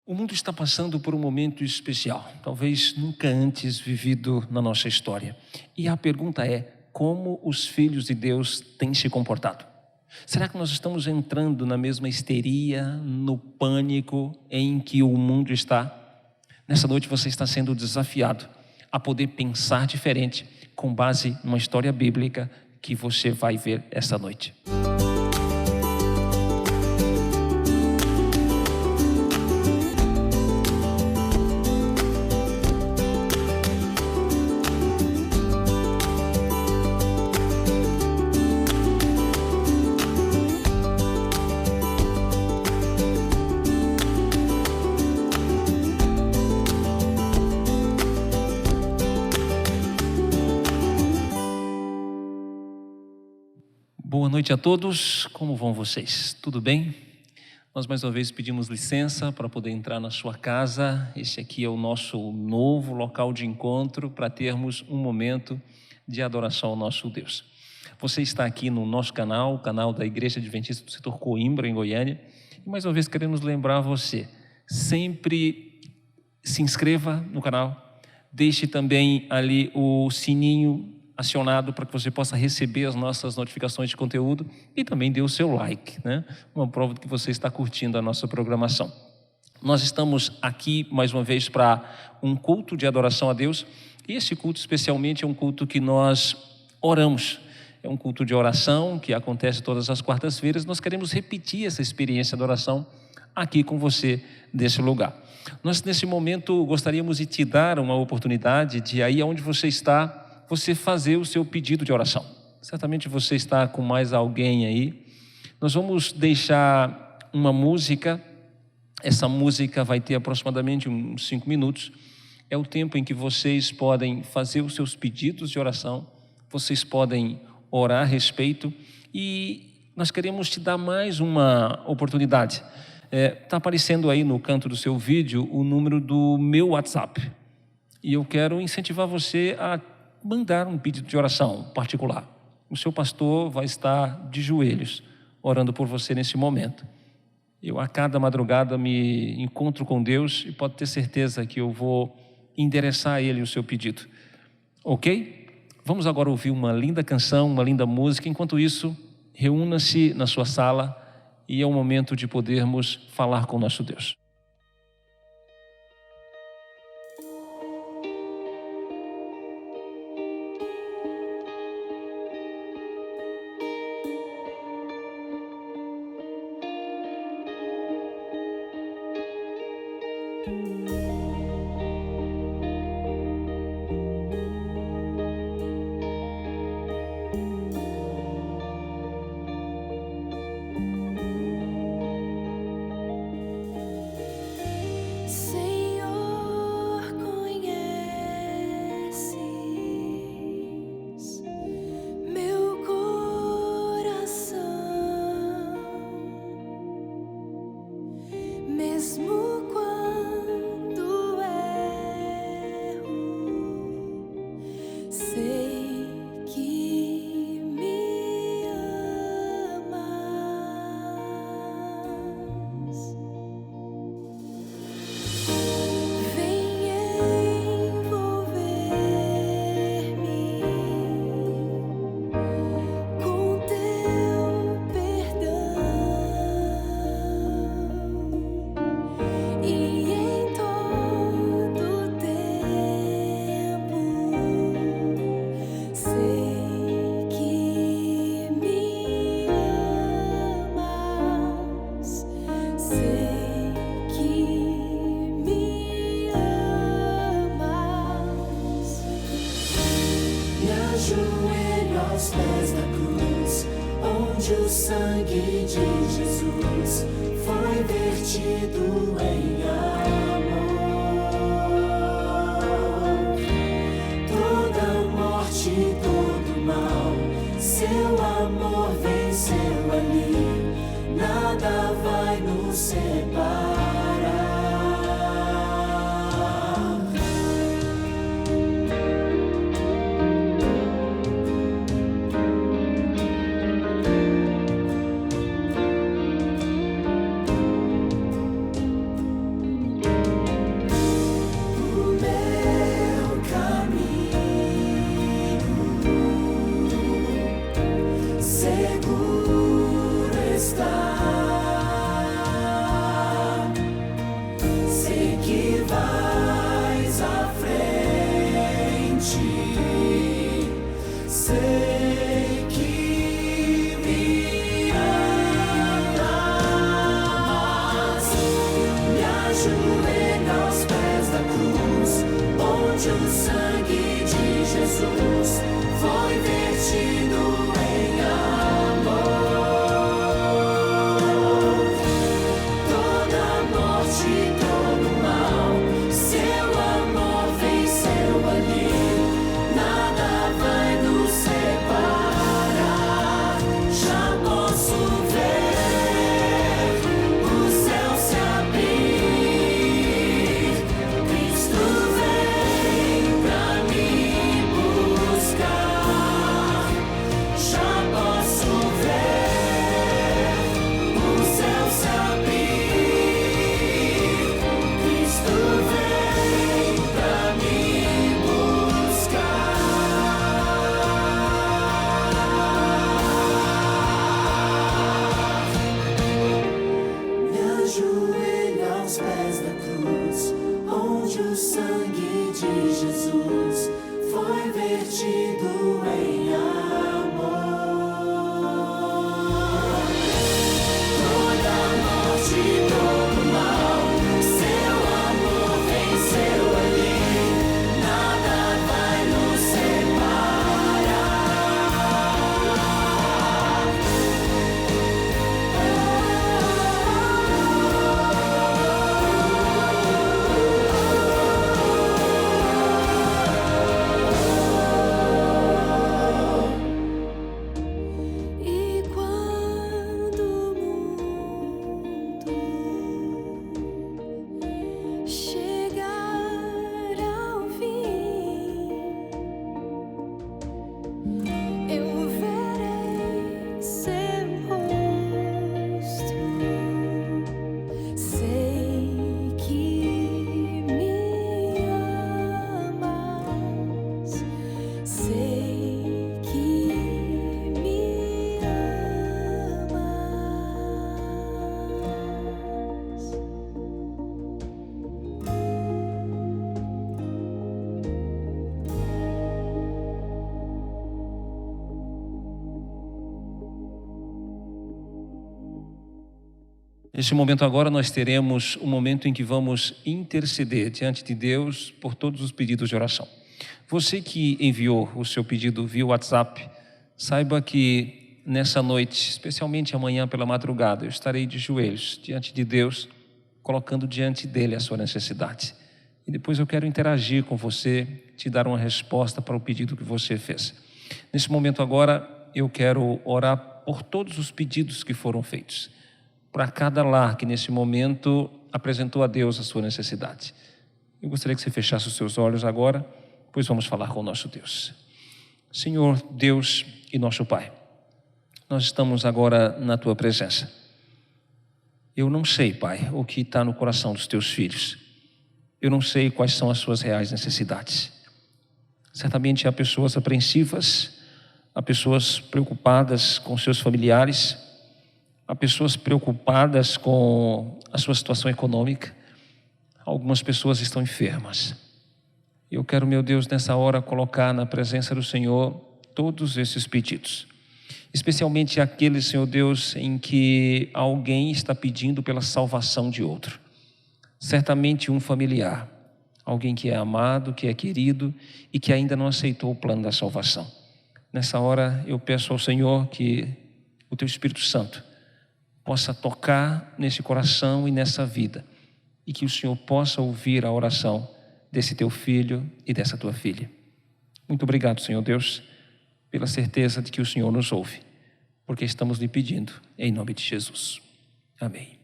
O mundo está passando por um momento especial, talvez nunca antes vivido na nossa história. E a pergunta é: como os filhos de Deus têm se comportado? Será que nós estamos entrando na mesma histeria, no pânico em que o mundo está? Nessa noite você está sendo desafiado a poder pensar diferente com base numa história bíblica que você vai ver essa noite. Boa noite a todos, como vão vocês? Tudo bem? Nós mais uma vez pedimos licença para poder entrar na sua casa. Este aqui é o nosso novo local de encontro para termos um momento de adoração ao nosso Deus. Você está aqui no nosso canal, o canal da Igreja Adventista do Setor Coimbra, em Goiânia. E mais uma vez queremos lembrar você, sempre se inscreva no canal, deixe também ali o sininho acionado para que você possa receber as nossas notificações de conteúdo e também dê o seu like, né? Uma prova de que você está curtindo a nossa programação. Nós estamos aqui mais uma vez para um culto de adoração a Deus, e esse culto especialmente é um culto que nós oramos. É um culto de oração que acontece todas as quartas-feiras. Nós queremos repetir essa experiência de oração aqui com você nesse lugar. Nós nesse momento gostaríamos de te dar uma oportunidade de aí onde você está, você fazer o seu pedido de oração. Certamente você está com mais alguém aí. Nós vamos deixar uma música. Essa música vai ter aproximadamente uns 5 minutos. É o tempo em que vocês podem fazer os seus pedidos de oração. Vocês podem orar a respeito. E nós queremos te dar mais uma oportunidade. Está aparecendo aí no canto do seu vídeo o número do meu WhatsApp. E eu quero incentivar você a mandar um pedido de oração particular. O seu pastor vai estar de joelhos orando por você nesse momento. Eu a cada madrugada me encontro com Deus e pode ter certeza que eu vou endereçar a Ele o seu pedido. Ok? Vamos agora ouvir uma linda canção, uma linda música. Enquanto isso, reúna-se na sua sala e é o momento de podermos falar com o nosso Deus. ajoelho aos pés da cruz, onde o sangue de Jesus foi vertido em amor. Toda a morte, todo o mal, seu amor venceu ali. Nada vai nos separar. Já posso ver o céu se abrir. Cristo vem pra me buscar. Já posso ver o céu se abrir. Cristo vem pra me buscar. Me ajoelho aos pés da cruz, onde o sangue de Jesus foi vertido em amor. Toda a morte, todo o mal, seu amor venceu ali. Nada vai nos separar. E quando o mundo chegar ao fim, eu verei seu rosto. Sei que me amas. Sei que me amas. Neste momento agora nós teremos um momento em que vamos interceder diante de Deus por todos os pedidos de oração. Você que enviou o seu pedido via WhatsApp, saiba que nessa noite, especialmente amanhã pela madrugada, eu estarei de joelhos diante de Deus, colocando diante dele a sua necessidade. E depois eu quero interagir com você, te dar uma resposta para o pedido que você fez. Nesse momento agora, eu quero orar por todos os pedidos que foram feitos, para cada lar que nesse momento apresentou a Deus a sua necessidade. Eu gostaria que você fechasse os seus olhos agora, pois vamos falar com o nosso Deus. Senhor Deus e nosso Pai, nós estamos agora na Tua presença. Eu não sei, Pai, o que está no coração dos Teus filhos. Eu não sei quais são as suas reais necessidades. Certamente há pessoas apreensivas, há pessoas preocupadas com seus familiares, há pessoas preocupadas com a sua situação econômica. Algumas pessoas estão enfermas. Eu quero, meu Deus, nessa hora colocar na presença do Senhor todos esses pedidos. Especialmente aqueles, Senhor Deus, em que alguém está pedindo pela salvação de outro. Certamente um familiar, alguém que é amado, que é querido e que ainda não aceitou o plano da salvação. Nessa hora eu peço ao Senhor que o Teu Espírito Santo possa tocar nesse coração e nessa vida, e que o Senhor possa ouvir a oração desse Teu filho e dessa Tua filha. Muito obrigado, Senhor Deus, pela certeza de que o Senhor nos ouve, porque estamos lhe pedindo em nome de Jesus. Amém.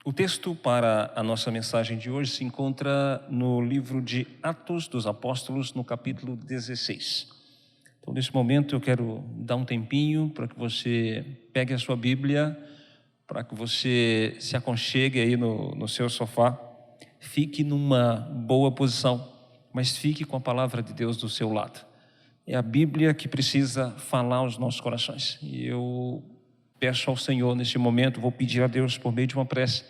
O texto para a nossa mensagem de hoje se encontra no livro de Atos dos Apóstolos, no capítulo 16. Então, nesse momento, eu quero dar um tempinho para que você pegue a sua Bíblia, para que você se aconchegue aí no seu sofá, fique numa boa posição, mas fique com a palavra de Deus do seu lado. É a Bíblia que precisa falar aos nossos corações. E eu peço ao Senhor nesse momento, vou pedir a Deus por meio de uma prece,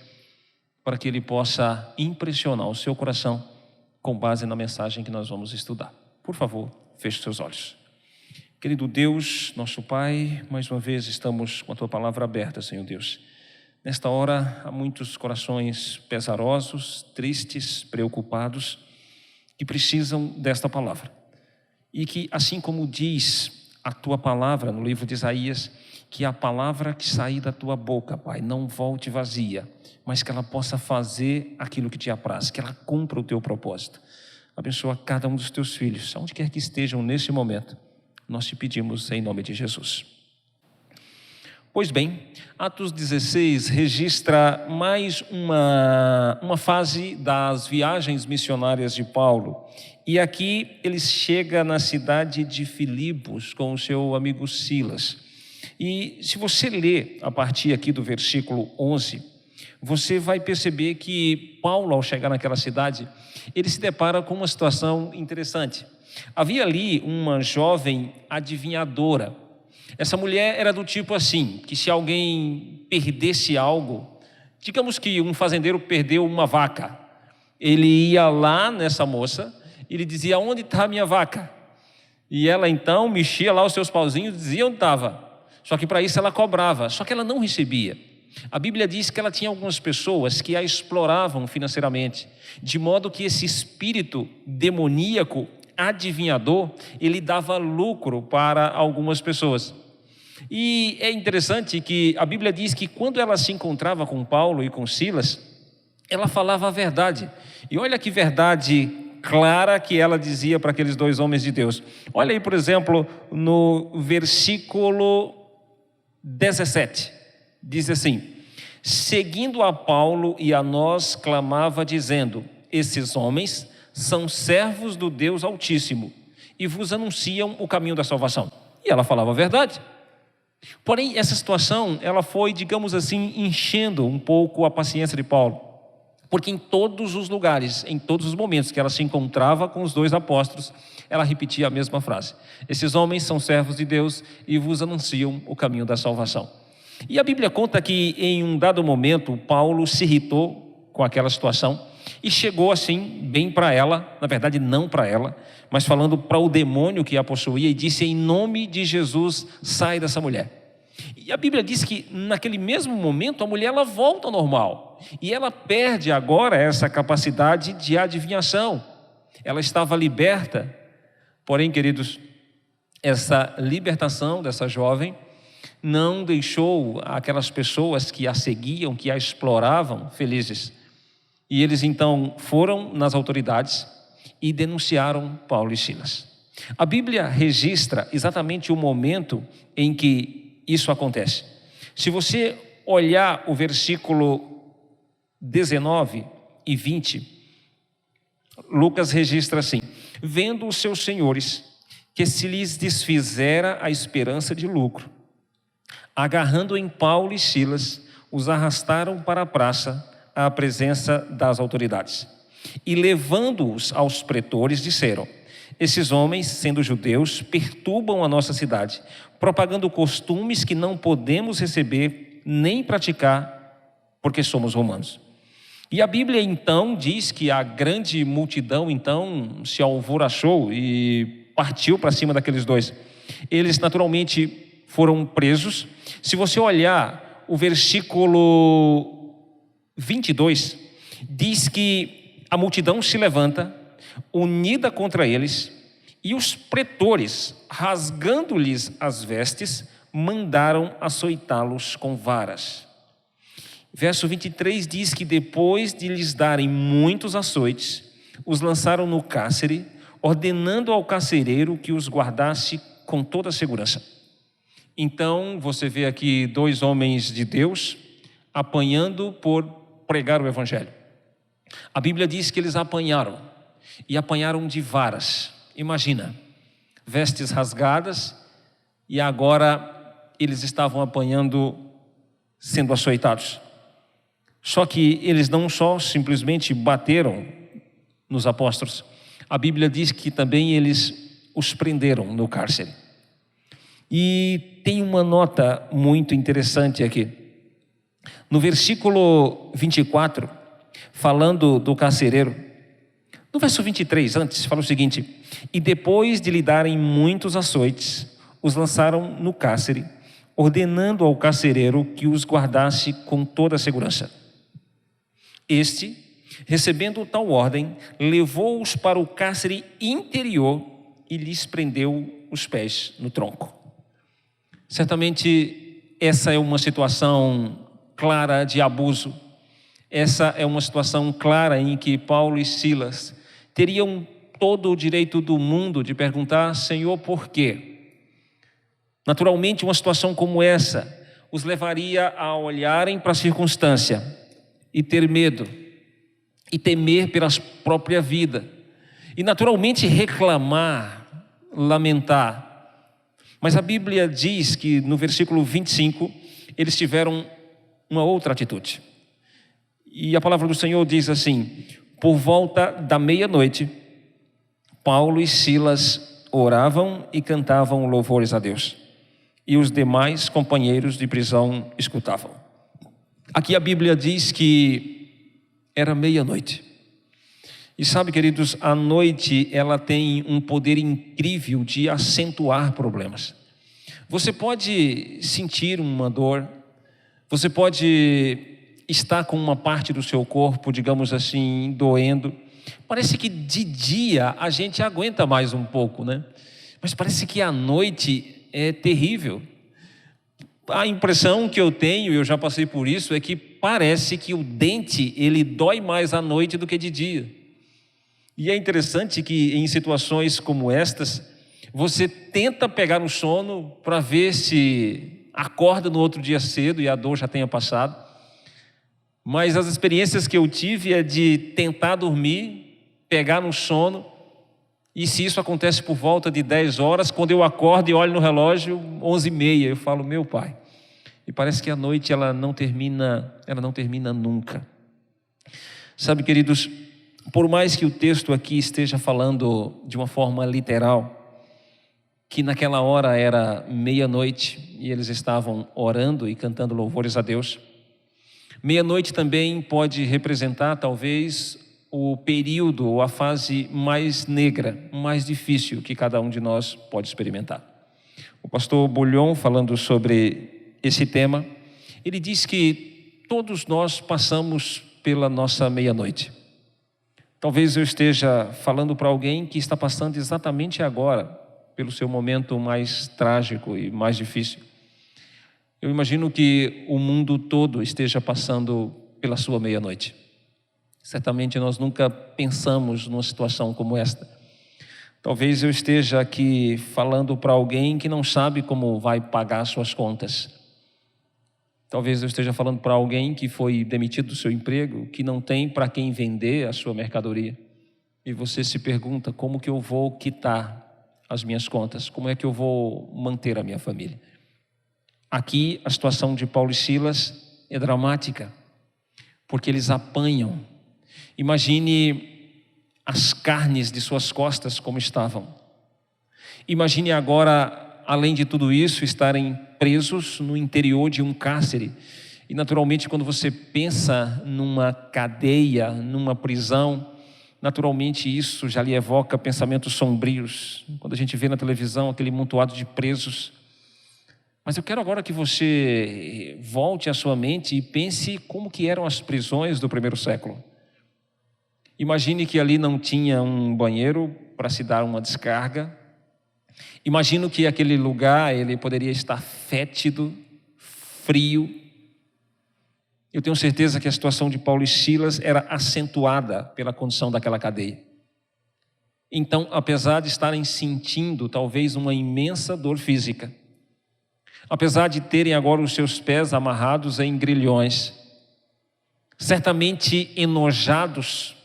para que Ele possa impressionar o seu coração com base na mensagem que nós vamos estudar. Por favor, feche seus olhos. Querido Deus, nosso Pai, mais uma vez estamos com a Tua palavra aberta, Senhor Deus. Nesta hora, há muitos corações pesarosos, tristes, preocupados, que precisam desta palavra. E que, assim como diz a Tua palavra no livro de Isaías, que a palavra que sair da Tua boca, Pai, não volte vazia, mas que ela possa fazer aquilo que Te apraz, que ela cumpra o Teu propósito. Abençoa cada um dos Teus filhos, aonde quer que estejam nesse momento. Nós Te pedimos em nome de Jesus. Pois bem, Atos 16 registra mais uma fase das viagens missionárias de Paulo. E aqui ele chega na cidade de Filipos com o seu amigo Silas. E se você ler a partir aqui do versículo 11, você vai perceber que Paulo, ao chegar naquela cidade, ele se depara com uma situação interessante. Havia ali uma jovem adivinhadora. Essa mulher era do tipo assim, que se alguém perdesse algo, digamos que um fazendeiro perdeu uma vaca, ele ia lá nessa moça e lhe dizia: onde está a minha vaca? E ela então mexia lá os seus pauzinhos e dizia onde estava. Só que para isso ela cobrava, só que ela não recebia. A Bíblia diz que ela tinha algumas pessoas que a exploravam financeiramente, de modo que esse espírito demoníaco adivinhador, ele dava lucro para algumas pessoas. E é interessante que a Bíblia diz que quando ela se encontrava com Paulo e com Silas, ela falava a verdade. E olha que verdade clara que ela dizia para aqueles dois homens de Deus. Olha aí, por exemplo, no versículo 17, diz assim: seguindo a Paulo e a nós, clamava dizendo: esses homens são servos do Deus Altíssimo e vos anunciam o caminho da salvação. E ela falava a verdade. Porém, essa situação, ela foi, digamos assim, enchendo um pouco a paciência de Paulo. Porque em todos os lugares, em todos os momentos que ela se encontrava com os dois apóstolos, ela repetia a mesma frase: esses homens são servos de Deus e vos anunciam o caminho da salvação. E a Bíblia conta que em um dado momento, Paulo se irritou com aquela situação e chegou assim, bem para ela, na verdade não para ela, mas falando para o demônio que a possuía, e disse: em nome de Jesus, sai dessa mulher. E a Bíblia diz que naquele mesmo momento a mulher ela volta ao normal, e ela perde agora essa capacidade de adivinhação. Ela estava liberta, porém, queridos, essa libertação dessa jovem não deixou aquelas pessoas que a seguiam, que a exploravam, felizes. E eles então foram nas autoridades e denunciaram Paulo e Silas. A Bíblia registra exatamente o momento em que isso acontece. Se você olhar o versículo 19 e 20, Lucas registra assim: vendo os seus senhores que se lhes desfizera a esperança de lucro, agarrando em Paulo e Silas, os arrastaram para a praça à presença das autoridades. E levando-os aos pretores, disseram: esses homens, sendo judeus, perturbam a nossa cidade, propagando costumes que não podemos receber nem praticar, porque somos romanos. E a Bíblia então diz que a grande multidão então se alvoroçou e partiu para cima daqueles dois. Eles naturalmente foram presos. Se você olhar o versículo 22, diz que a multidão se levanta, unida contra eles, e os pretores, rasgando-lhes as vestes, mandaram açoitá-los com varas. Verso 23 diz que depois de lhes darem muitos açoites, os lançaram no cárcere, ordenando ao carcereiro que os guardasse com toda a segurança. Então você vê aqui dois homens de Deus apanhando por pregar o evangelho. A Bíblia diz que eles apanharam, e apanharam de varas. Imagina, vestes rasgadas, e agora eles estavam apanhando, sendo açoitados. Só que eles não só simplesmente bateram nos apóstolos, a Bíblia diz que também eles os prenderam no cárcere. E tem uma nota muito interessante aqui. No versículo 24, falando do carcereiro, no verso 23, antes, fala o seguinte: e depois de lhe darem muitos açoites, os lançaram no cárcere, ordenando ao carcereiro que os guardasse com toda a segurança. Este, recebendo tal ordem, levou-os para o cárcere interior e lhes prendeu os pés no tronco. Certamente essa é uma situação clara de abuso. Essa é uma situação clara em que Paulo e Silas teriam todo o direito do mundo de perguntar: Senhor, por quê? Naturalmente, uma situação como essa os levaria a olharem para a circunstância e ter medo, e temer pela própria vida, e naturalmente reclamar, lamentar. Mas a Bíblia diz que no versículo 25, eles tiveram uma outra atitude. E a palavra do Senhor diz assim: por volta da meia-noite, Paulo e Silas oravam e cantavam louvores a Deus, e os demais companheiros de prisão escutavam. Aqui a Bíblia diz que era meia-noite. E sabe, queridos, a noite ela tem um poder incrível de acentuar problemas. Você pode sentir uma dor, você pode estar com uma parte do seu corpo, digamos assim, doendo. Parece que de dia a gente aguenta mais um pouco, né? Mas parece que à noite é terrível. A impressão que eu tenho, eu já passei por isso, é que parece que o dente ele dói mais à noite do que de dia. E é interessante que em situações como estas, você tenta pegar no sono para ver se acorda no outro dia cedo e a dor já tenha passado. Mas as experiências que eu tive é de tentar dormir, pegar no sono, e se isso acontece por volta de 10 horas, quando eu acordo e olho no relógio, 11h30, eu falo: meu pai. E parece que a noite ela não termina nunca. Sabe, queridos, por mais que o texto aqui esteja falando de uma forma literal, que naquela hora era meia-noite e eles estavam orando e cantando louvores a Deus, meia-noite também pode representar talvez o período ou a fase mais negra, mais difícil que cada um de nós pode experimentar. O pastor Bullion, falando sobre esse tema, ele diz que todos nós passamos pela nossa meia-noite. Talvez eu esteja falando para alguém que está passando exatamente agora pelo seu momento mais trágico e mais difícil. Eu imagino que o mundo todo esteja passando pela sua meia-noite. Certamente nós nunca pensamos numa situação como esta. Talvez eu esteja aqui falando para alguém que não sabe como vai pagar suas contas. Talvez eu esteja falando para alguém que foi demitido do seu emprego, que não tem para quem vender a sua mercadoria. E você se pergunta: como que eu vou quitar as minhas contas? Como é que eu vou manter a minha família? Aqui a situação de Paulo e Silas é dramática, porque eles apanham. Imagine as carnes de suas costas como estavam. Imagine agora, além de tudo isso, estarem presos no interior de um cárcere. E naturalmente, quando você pensa numa cadeia, numa prisão, naturalmente isso já lhe evoca pensamentos sombrios. Quando a gente vê na televisão aquele amontoado de presos. Mas eu quero agora que você volte à sua mente e pense como que eram as prisões do primeiro século. Imagine que ali não tinha um banheiro para se dar uma descarga. Imagino que aquele lugar ele poderia estar fétido, frio. Eu tenho certeza que a situação de Paulo e Silas era acentuada pela condição daquela cadeia. Então, apesar de estarem sentindo talvez uma imensa dor física, apesar de terem agora os seus pés amarrados em grilhões, certamente enojados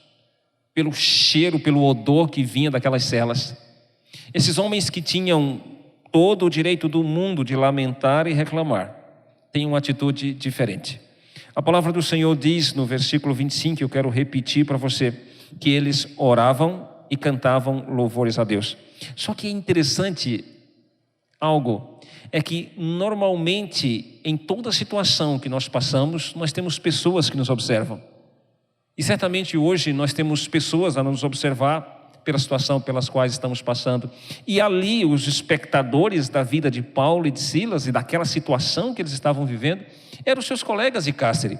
pelo cheiro, pelo odor que vinha daquelas celas, esses homens que tinham todo o direito do mundo de lamentar e reclamar, têm uma atitude diferente. A palavra do Senhor diz no versículo 25, eu quero repetir para você, que eles oravam e cantavam louvores a Deus. Só que é interessante algo, é que normalmente em toda situação que nós passamos, nós temos pessoas que nos observam. E certamente hoje nós temos pessoas a nos observar pela situação pelas quais estamos passando. E ali os espectadores da vida de Paulo e de Silas e daquela situação que eles estavam vivendo eram os seus colegas de cárcere.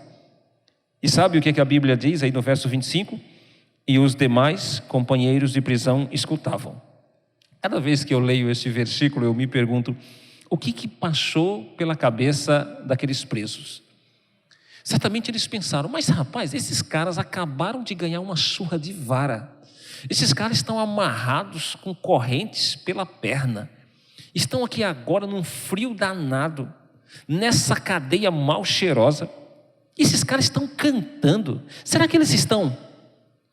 E sabe o que a Bíblia diz aí no verso 25? E os demais companheiros de prisão escutavam. Cada vez que eu leio esse versículo, eu me pergunto, o que passou pela cabeça daqueles presos? Certamente eles pensaram, mas rapaz, esses caras acabaram de ganhar uma surra de vara. Esses caras estão amarrados com correntes pela perna. Estão aqui agora num frio danado, nessa cadeia mal cheirosa. Esses caras estão cantando. Será que eles estão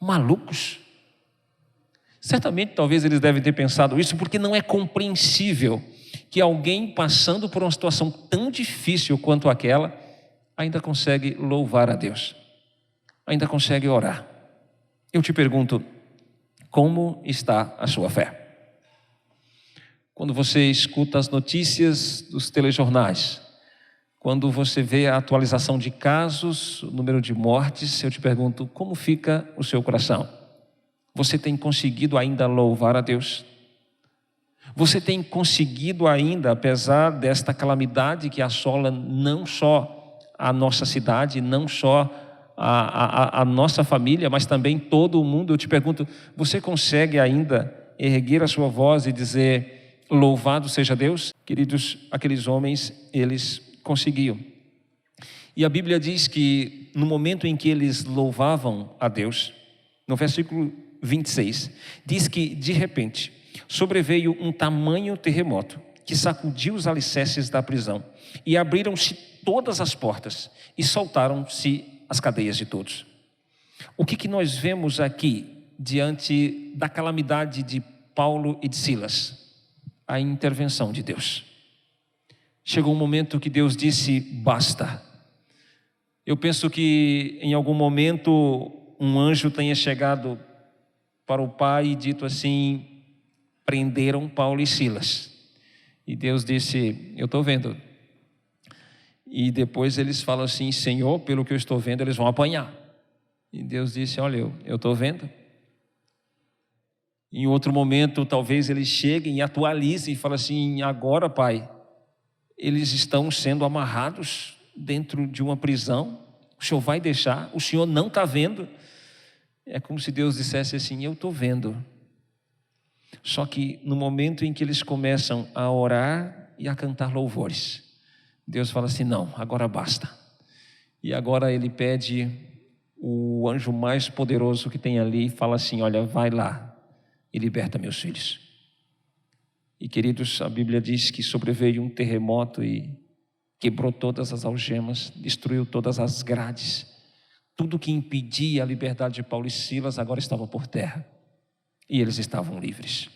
malucos? Certamente, talvez eles devem ter pensado isso, porque não é compreensível que alguém passando por uma situação tão difícil quanto aquela, ainda consegue louvar a Deus, ainda consegue orar. Eu te pergunto, como está a sua fé? Quando você escuta as notícias dos telejornais, quando você vê a atualização de casos, o número de mortes, eu te pergunto, como fica o seu coração? Você tem conseguido ainda louvar a Deus? Você tem conseguido ainda, apesar desta calamidade que assola não só a nossa cidade, não só a nossa família, mas também todo o mundo, eu te pergunto, você consegue ainda erguer a sua voz e dizer, louvado seja Deus? Queridos, aqueles homens, eles conseguiam. E a Bíblia diz que no momento em que eles louvavam a Deus, no versículo 26, diz que de repente sobreveio um tamanho terremoto que sacudiu os alicerces da prisão e abriram-se todas as portas e soltaram-se as cadeias de todos. O que nós vemos aqui diante da calamidade de Paulo e de Silas? A intervenção de Deus. Chegou um momento que Deus disse, basta. Eu penso que em algum momento um anjo tenha chegado para o pai e dito assim, prenderam Paulo e Silas. E Deus disse, eu estou vendo. E depois eles falam assim, Senhor, pelo que eu estou vendo, eles vão apanhar. E Deus disse, olha, eu estou vendo. Em outro momento, talvez eles cheguem e atualizem e falem assim, agora, pai, eles estão sendo amarrados dentro de uma prisão, o Senhor vai deixar, o Senhor não está vendo. É como se Deus dissesse assim, eu estou vendo. Só que no momento em que eles começam a orar e a cantar louvores, Deus fala assim, não, agora basta. E agora ele pede o anjo mais poderoso que tem ali e fala assim, olha, vai lá e liberta meus filhos. E queridos, a Bíblia diz que sobreveio um terremoto e quebrou todas as algemas, destruiu todas as grades. Tudo que impedia a liberdade de Paulo e Silas agora estava por terra. E eles estavam livres.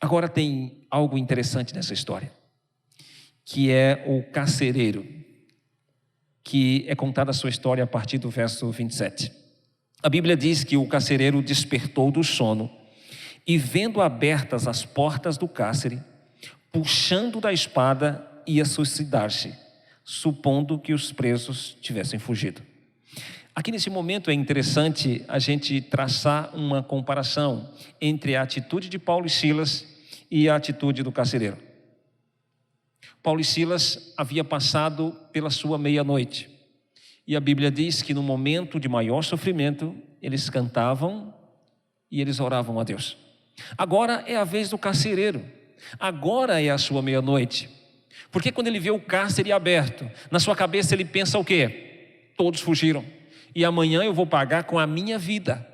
Agora tem algo interessante nessa história, que é o carcereiro, que é contada a sua história a partir do verso 27. A Bíblia diz que o carcereiro despertou do sono e vendo abertas as portas do cárcere, puxando da espada, ia suicidar-se, supondo que os presos tivessem fugido. Aqui nesse momento é interessante a gente traçar uma comparação entre a atitude de Paulo e Silas e a atitude do carcereiro. Paulo e Silas haviam passado pela sua meia-noite. E a Bíblia diz que no momento de maior sofrimento, eles cantavam e eles oravam a Deus. Agora é a vez do carcereiro. Agora é a sua meia-noite. Porque quando ele vê o cárcere aberto, na sua cabeça ele pensa o quê? Todos fugiram. E amanhã eu vou pagar com a minha vida.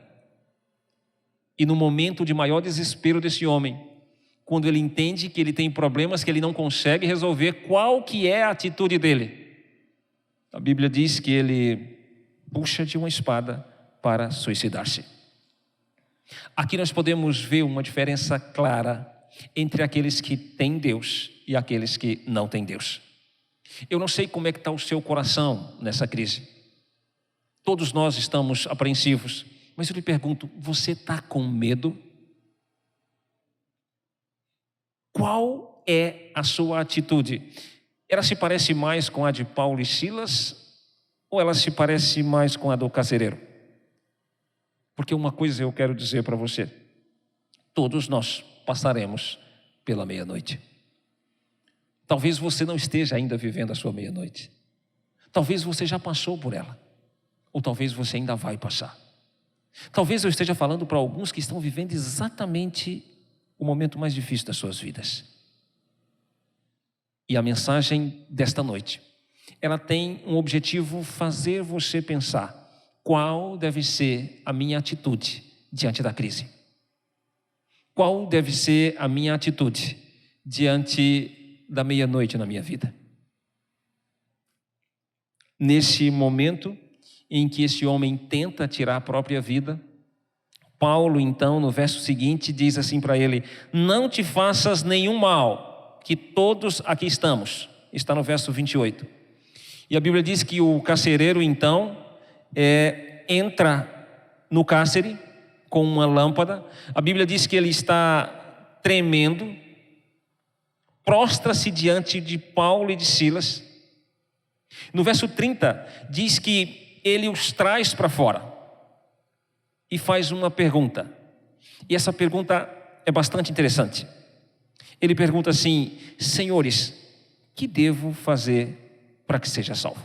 E no momento de maior desespero desse homem, quando ele entende que ele tem problemas que ele não consegue resolver, qual que é a atitude dele? A Bíblia diz que ele puxa de uma espada para suicidar-se. Aqui nós podemos ver uma diferença clara entre aqueles que têm Deus e aqueles que não têm Deus. Eu não sei como é que está o seu coração nessa crise. Todos nós estamos apreensivos, mas eu lhe pergunto, você está com medo? Qual é a sua atitude? Ela se parece mais com a de Paulo e Silas ou ela se parece mais com a do carcereiro? Porque uma coisa eu quero dizer para você: todos nós passaremos pela meia-noite. Talvez você não esteja ainda vivendo a sua meia-noite. Talvez você já passou por ela. Ou talvez você ainda vai passar. Talvez eu esteja falando para alguns que estão vivendo exatamente o momento mais difícil das suas vidas. E a mensagem desta noite, ela tem um objetivo: fazer você pensar qual deve ser a minha atitude diante da crise. Qual deve ser a minha atitude diante da meia-noite na minha vida? Nesse momento em que esse homem tenta tirar a própria vida, Paulo, então, no verso seguinte, diz assim para ele: não te faças nenhum mal, que todos aqui estamos. Está no verso 28. E a Bíblia diz que o carcereiro, então, entra no cárcere com uma lâmpada. A Bíblia diz que ele está tremendo, prostra-se diante de Paulo e de Silas. No verso 30, diz que ele os traz para fora e faz uma pergunta. E essa pergunta é bastante interessante. Ele pergunta assim: senhores, que devo fazer para que seja salvo?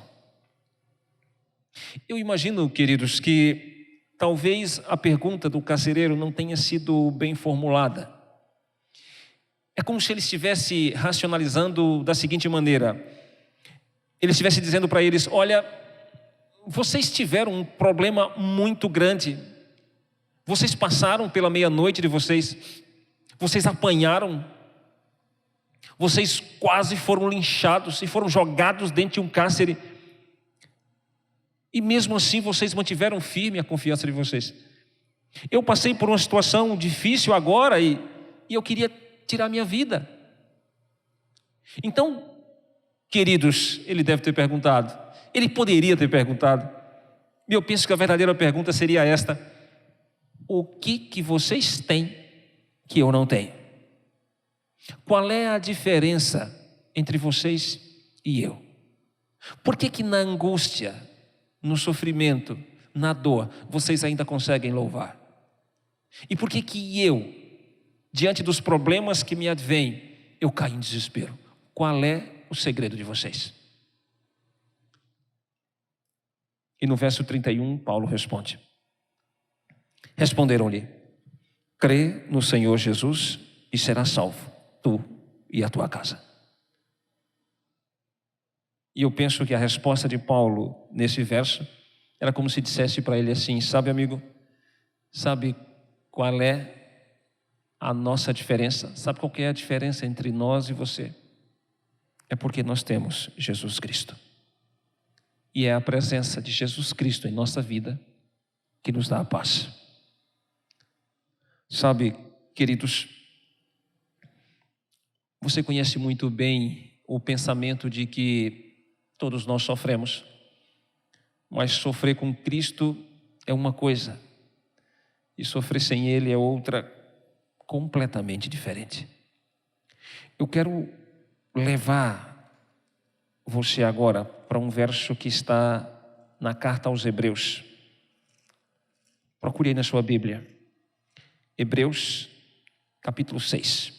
Eu imagino, queridos, que talvez a pergunta do carcereiro não tenha sido bem formulada. É como se ele estivesse racionalizando da seguinte maneira: ele estivesse dizendo para eles: olha, vocês tiveram um problema muito grande. Vocês passaram pela meia-noite de vocês. Vocês apanharam. Vocês quase foram linchados e foram jogados dentro de um cárcere. E mesmo assim vocês mantiveram firme a confiança de vocês. Eu passei por uma situação difícil agora e eu queria tirar minha vida. Então, queridos, ele deve ter perguntado. Ele poderia ter perguntado. E eu penso que a verdadeira pergunta seria esta: o que vocês têm que eu não tenho? Qual é a diferença entre vocês e eu? Por que na angústia, no sofrimento, na dor, vocês ainda conseguem louvar? E por que eu, diante dos problemas que me advêm, eu caio em desespero? Qual é o segredo de vocês? E no verso 31, Paulo responde. Responderam-lhe: crê no Senhor Jesus e serás salvo, tu e a tua casa. E eu penso que a resposta de Paulo nesse verso era como se dissesse para ele assim: sabe, amigo, sabe qual é a nossa diferença? Sabe qual que é a diferença entre nós e você? É porque nós temos Jesus Cristo. E é a presença de Jesus Cristo em nossa vida que nos dá a paz. Sabe, queridos, você conhece muito bem o pensamento de que todos nós sofremos, mas sofrer com Cristo é uma coisa e sofrer sem Ele é outra completamente diferente. Eu quero levar você agora para um verso que está na carta aos Hebreus. Procure aí na sua Bíblia. Hebreus, capítulo 6.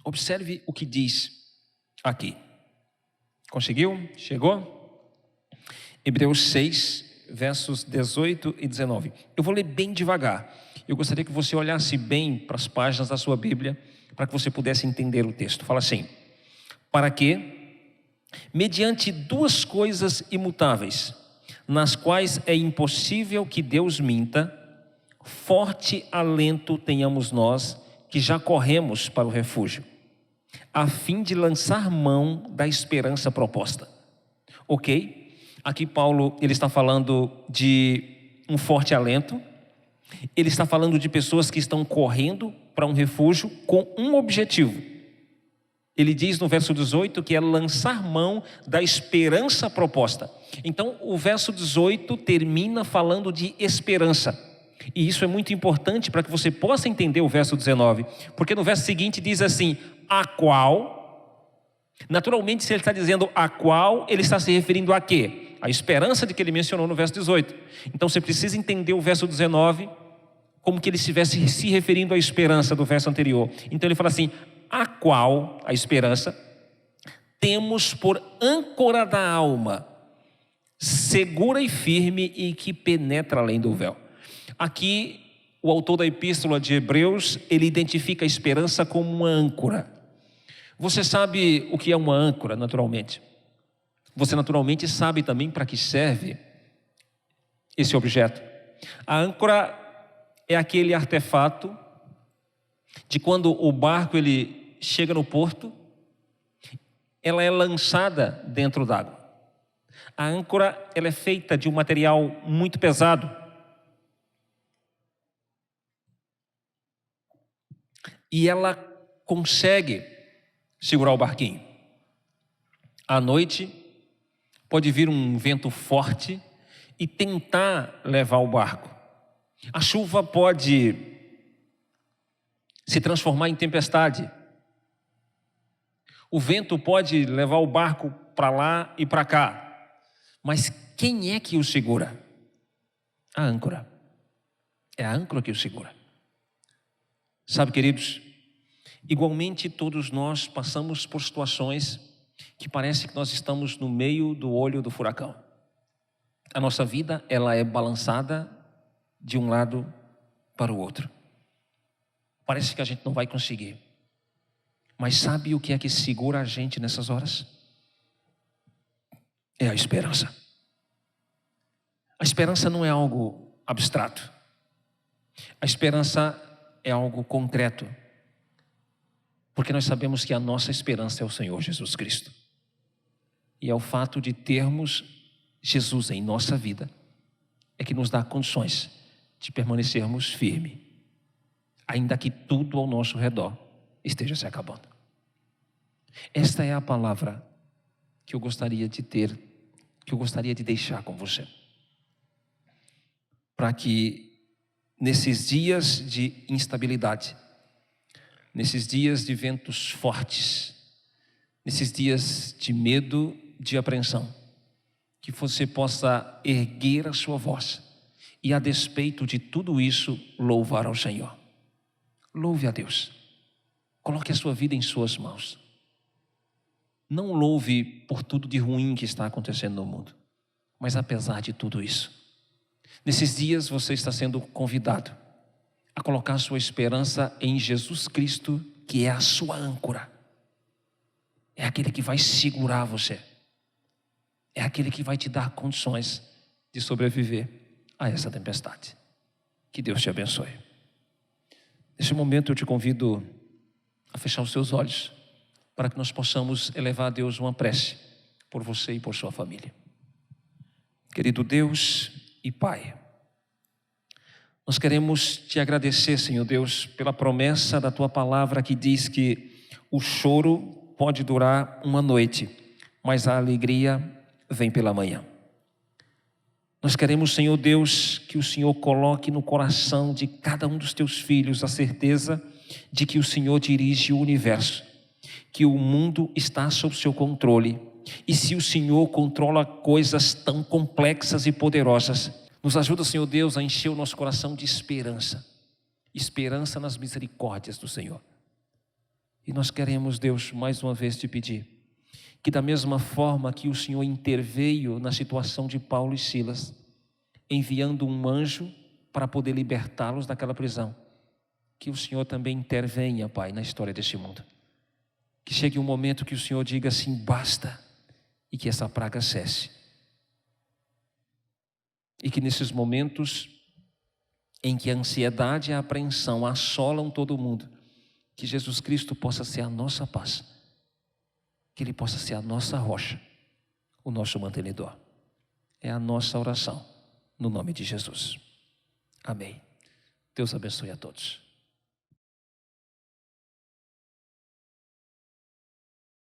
Observe o que diz aqui. Conseguiu? Chegou? Hebreus 6, versos 18 e 19. Eu vou ler bem devagar. Eu gostaria que você olhasse bem para as páginas da sua Bíblia, para que você pudesse entender o texto. Fala assim: para que, mediante duas coisas imutáveis, nas quais é impossível que Deus minta, forte alento tenhamos nós, que já corremos para o refúgio, a fim de lançar mão da esperança proposta. Ok? Aqui Paulo, ele está falando de um forte alento. Ele está falando de pessoas que estão correndo para um refúgio com um objetivo. Ele diz no verso 18 que é lançar mão da esperança proposta. Então o verso 18 termina falando de esperança. E isso é muito importante para que você possa entender o verso 19. Porque no verso seguinte diz assim: a qual Naturalmente, se ele está dizendo a qual, ele está se referindo a quê? A esperança de que ele mencionou no verso 18. Então você precisa entender o verso 19 como que ele estivesse se referindo à esperança do verso anterior. Então ele fala assim: a qual, a esperança, temos por âncora da alma, segura e firme e que penetra além do véu. Aqui o autor da epístola de Hebreus, ele identifica a esperança como uma âncora. Você sabe o que é uma âncora, naturalmente. Você naturalmente sabe também para que serve esse objeto. A âncora é aquele artefato de quando o barco ele chega no porto, ela é lançada dentro d'água. A âncora ela é feita de um material muito pesado. E ela consegue segurar o barquinho. À noite, pode vir um vento forte e tentar levar o barco. A chuva pode se transformar em tempestade. O vento pode levar o barco para lá e para cá. Mas quem é que o segura? A âncora. É a âncora que o segura. Sabe, queridos, igualmente todos nós passamos por situações que parece que nós estamos no meio do olho do furacão. A nossa vida, ela é balançada de um lado para o outro. Parece que a gente não vai conseguir. Mas sabe o que é que segura a gente nessas horas? É a esperança. A esperança não é algo abstrato. A esperança é algo concreto. Porque nós sabemos que a nossa esperança é o Senhor Jesus Cristo. E é o fato de termos Jesus em nossa vida é que nos dá condições de permanecermos firmes, ainda que tudo ao nosso redor esteja se acabando. Esta é a palavra que eu gostaria de ter, que eu gostaria de deixar com você. Para que nesses dias de instabilidade, nesses dias de ventos fortes, nesses dias de medo, de apreensão, que você possa erguer a sua voz e, a despeito de tudo isso, louvar ao Senhor. Louve a Deus. Coloque a sua vida em suas mãos. Não louve por tudo de ruim que está acontecendo no mundo, mas apesar de tudo isso, nesses dias você está sendo convidado a colocar sua esperança em Jesus Cristo, que é a sua âncora. É aquele que vai segurar você. É aquele que vai te dar condições de sobreviver a essa tempestade. Que Deus te abençoe. Nesse momento eu te convido a fechar os seus olhos, para que nós possamos elevar a Deus uma prece por você e por sua família. Querido Deus e Pai, nós queremos te agradecer, Senhor Deus, pela promessa da tua palavra que diz que o choro pode durar uma noite, mas a alegria vem pela manhã. Nós queremos, Senhor Deus, que o Senhor coloque no coração de cada um dos teus filhos a certeza de que o Senhor dirige o universo, que o mundo está sob seu controle. E se o Senhor controla coisas tão complexas e poderosas, nos ajuda, Senhor Deus, a encher o nosso coração de esperança. Esperança nas misericórdias do Senhor. E nós queremos, Deus, mais uma vez te pedir que da mesma forma que o Senhor interveio na situação de Paulo e Silas, enviando um anjo para poder libertá-los daquela prisão, que o Senhor também intervenha, Pai, na história deste mundo. Que chegue um momento que o Senhor diga assim, basta, e que essa praga cesse. E que nesses momentos em que a ansiedade e a apreensão assolam todo mundo, que Jesus Cristo possa ser a nossa paz, que Ele possa ser a nossa rocha, o nosso mantenedor. É a nossa oração, no nome de Jesus. Amém. Deus abençoe a todos.